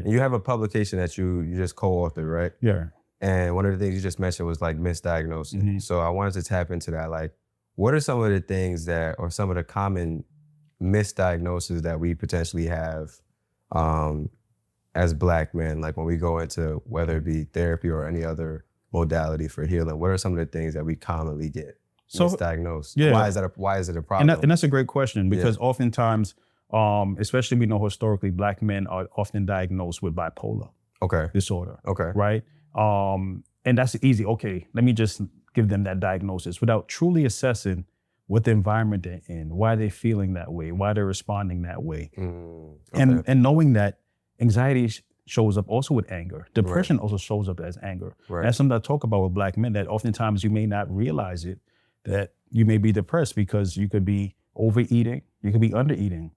And you have a publication that you just co-authored, right? Yeah. And one of the things you just mentioned was like misdiagnosed. So I wanted to tap into that. Like, what are some of the things that, or some of the common misdiagnoses that we potentially have as Black men, like when we go into whether it be therapy or any other modality for healing? What are some of the things that we commonly get misdiagnosed? Yeah. Why is it a problem? And that's a great question, because oftentimes, especially we know historically, Black men are often diagnosed with bipolar disorder. Right? And that's easy. Okay, let me just give them that diagnosis without truly assessing what the environment they're in, why they're feeling that way, why they're responding that way. And knowing that anxiety shows up also with anger. Depression also shows up as anger. And that's something I talk about with Black men, that oftentimes you may not realize it, that you may be depressed because you could be overeating, you could be undereating.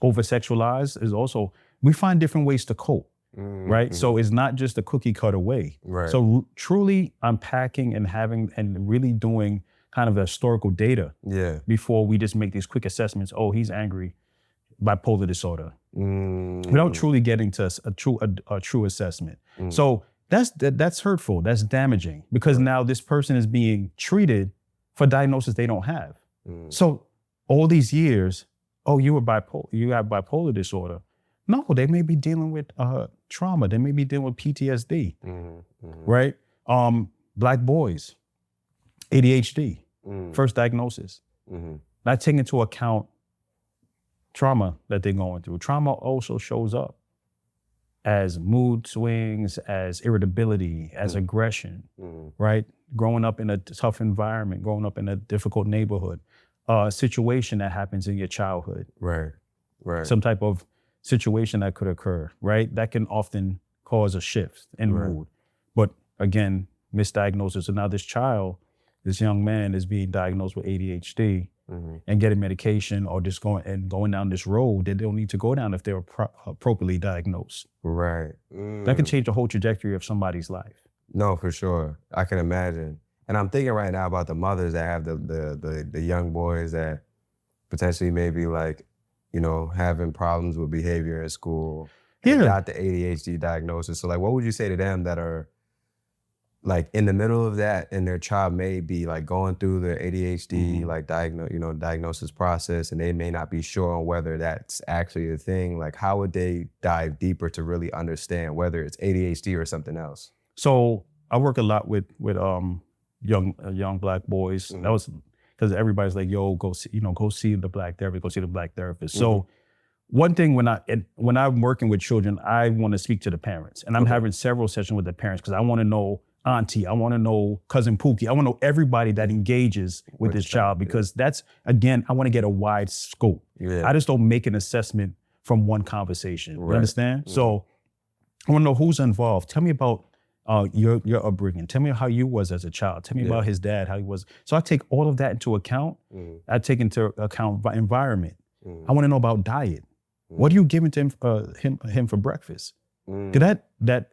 Over-sexualized is also, we find different ways to cope. Right? So it's not just a cookie cutter way. So truly unpacking and really doing kind of historical data before we just make these quick assessments. Oh, he's angry, bipolar disorder, without truly getting to a true assessment. So that's hurtful, that's damaging, because now this person is being treated for diagnosis they don't have. So all these years, oh, you have bipolar disorder. No, they may be dealing with trauma. They may be dealing with PTSD, right? Black boys, ADHD, first diagnosis. Not taking into account trauma that they're going through. Trauma also shows up as mood swings, as irritability, as aggression, right? Growing up in a tough environment, growing up in a difficult neighborhood, a situation that happens in your childhood. Some type of situation that could occur, right? That can often cause a shift in mood. But again, misdiagnosis. So now this young man is being diagnosed with ADHD and getting medication, or just going down this road that they don't need to go down if they're appropriately diagnosed. That can change the whole trajectory of somebody's life. No, for sure. I can imagine. And I'm thinking right now about the mothers that have the young boys that potentially maybe like, you know, having problems with behavior in school, got the ADHD diagnosis. So like, what would you say to them that are like in the middle of that, and their child may be like going through the ADHD like diagnosis process, and they may not be sure on whether that's actually a thing? Like, how would they dive deeper to really understand whether it's ADHD or something else? So I work a lot with young Black boys. That was because everybody's like, yo, go see the Black therapist, go see the Black therapist. So one thing when I'm working with children, I want to speak to the parents, and I'm having several sessions with the parents because I want to know auntie, I want to know cousin Pookie, I want to know everybody that engages with this child, because that's, again, I want to get a wide scope. I just don't make an assessment from one conversation. You understand? So I want to know who's involved. Tell me about your upbringing. Tell me how you was as a child. Tell me about his dad, how he was. So I take all of that into account. I take into account environment. I want to know about diet. What are you giving to him for breakfast? That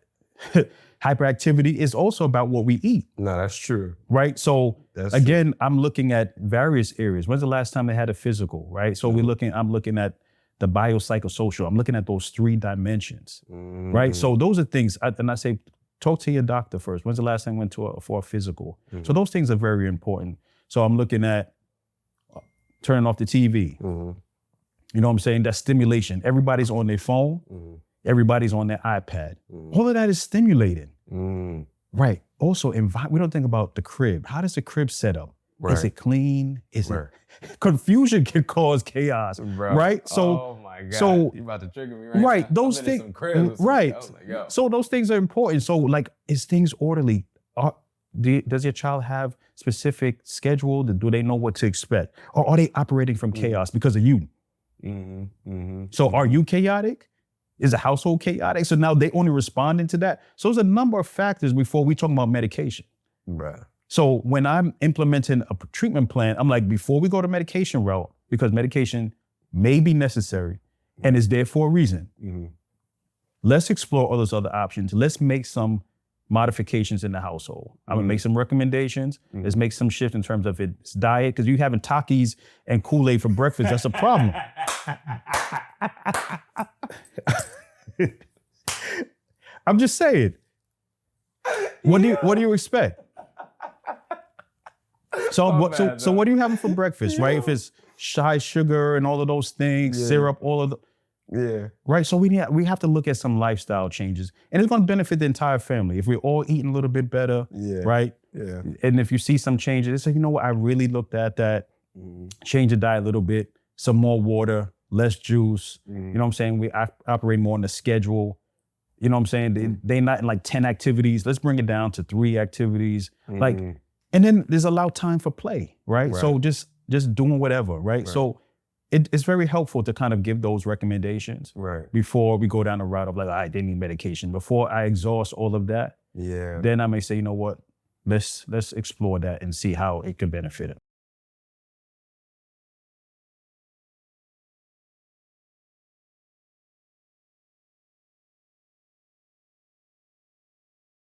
hyperactivity is also about what we eat. No, that's true. Right? So again, I'm looking at various areas. When's the last time they had a physical, right? So I'm looking at the biopsychosocial. I'm looking at those 3 dimensions, right? So those are things, and I say, talk to your doctor first. When's the last time you went for a physical? So those things are very important. So I'm looking at turning off the TV. You know what I'm saying? That's stimulation. Everybody's on their phone. Everybody's on their iPad. All of that is stimulating. Right. Also, we don't think about the crib. How does the crib set up? Is it clean? Is it confusion can cause chaos, right? So, oh my God, you about to trigger me right right, now. those things, right? So those things are important. So, like, is things orderly? Does your child have specific schedule? Do they know what to expect, or are they operating from chaos because of you? So, are you chaotic? Is the household chaotic? So now they only responding to that. So there's a number of factors before we talk about medication. So when I'm implementing a treatment plan, I'm like, before we go to medication route, because medication may be necessary and is there for a reason, let's explore all those other options. Let's make some modifications in the household. I'm gonna make some recommendations. Let's make some shift in terms of its diet, because you having Takis and Kool-Aid for breakfast, that's a problem. I'm just saying. What do you expect? So what are you having for breakfast, right? If it's high sugar and all of those things, syrup, all of the right. So we have to look at some lifestyle changes, and it's going to benefit the entire family if we're all eating a little bit better, right? Yeah. And if you see some changes, say, you know what, I really looked at that. Change the diet a little bit, some more water, less juice. You know what I'm saying? We operate more on the schedule. You know what I'm saying? They not in like 10 activities. Let's bring it down to 3 activities. Like, and then there's allowed time for play, right? So just doing whatever, right? So it's very helpful to kind of give those recommendations before we go down the route of like, I didn't need medication. Before I exhaust all of that, then I may say, you know what, let's explore that and see how it could benefit it.